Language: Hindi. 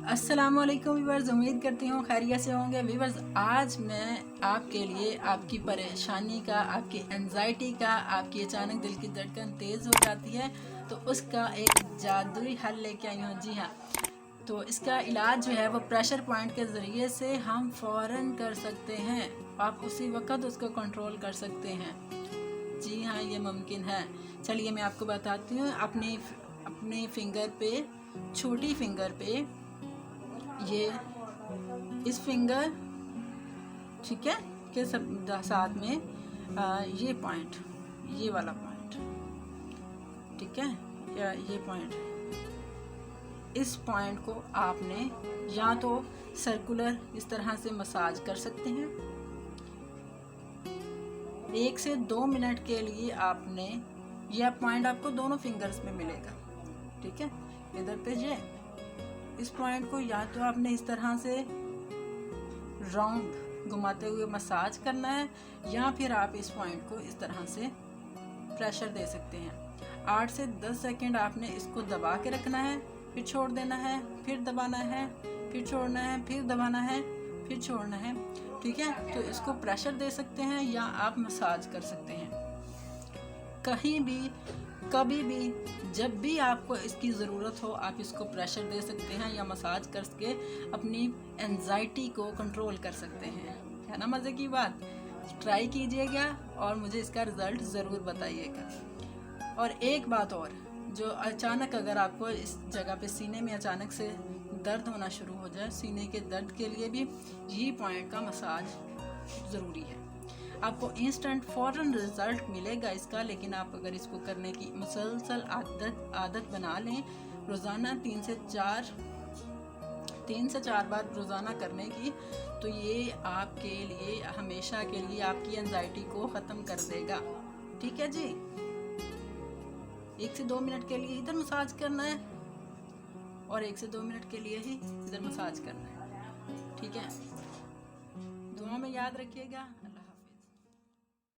अस्सलामुअलैकुम वीवर्स, उम्मीद करती हूँ खैरियत से होंगे। वीवर्स, आज मैं आपके लिए आपकी परेशानी का, आपकी एंजाइटी का, आपकी अचानक दिल की धड़कन तेज़ हो जाती है तो उसका एक जादुई हल लेके आई हूँ। जी हाँ, तो इसका इलाज जो है वो प्रेशर पॉइंट के ज़रिए से हम फ़ौरन कर सकते हैं। आप उसी वक्त उसको कंट्रोल कर सकते हैं। जी हाँ, ये मुमकिन है। चलिए मैं आपको बताती हूँ। अपने फिंगर पे, छोटी फिंगर पे, ये इस फिंगर, ठीक है, के साथ में ये पॉइंट, ये वाला पॉइंट, ठीक है, या ये पॉइंट, इस पॉइंट को आपने या तो सर्कुलर इस तरह से मसाज कर सकते हैं। 1 से 2 मिनट के लिए आपने, यह पॉइंट आपको दोनों फिंगर्स में मिलेगा, ठीक है। इधर पे ये इस पॉइंट को या तो आपने इस तरह से राउंड घुमाते हुए मसाज करना है, या फिर आप इस पॉइंट को इस तरह से प्रेशर दे सकते हैं। 8 से 10 सेकंड आपने इसको दबा के रखना है, फिर छोड़ देना है, फिर दबाना है, फिर छोड़ना है, फिर दबाना है, फिर छोड़ना है, ठीक है। तो इसको प्रेशर दे सकते हैं या आप मसाज कर सकते हैं। कहीं भी, कभी भी, जब भी आपको इसकी ज़रूरत हो आप इसको प्रेशर दे सकते हैं या मसाज करके अपनी एंजाइटी को कंट्रोल कर सकते हैं। है ना मज़े की बात? ट्राई कीजिएगा और मुझे इसका रिज़ल्ट ज़रूर बताइएगा। और एक बात और, जो अचानक अगर आपको इस जगह पे सीने में अचानक से दर्द होना शुरू हो जाए, सीने के दर्द के लिए भी ये पॉइंट का मसाज ज़रूरी है। आपको इंस्टेंट फ़ौरन रिज़ल्ट मिलेगा इसका, लेकिन आप अगर इसको करने की मुसलसल आदत बना लें, रोज़ाना 3 से 4 बार रोज़ाना करने की, तो ये आपके लिए हमेशा के लिए आपकी एंजाइटी को ख़त्म कर देगा। ठीक है जी। 1 से 2 मिनट के लिए इधर मसाज करना है और 1 से 2 मिनट के लिए ही इधर मसाज करना है, ठीक है। दुआ में याद रखिएगा।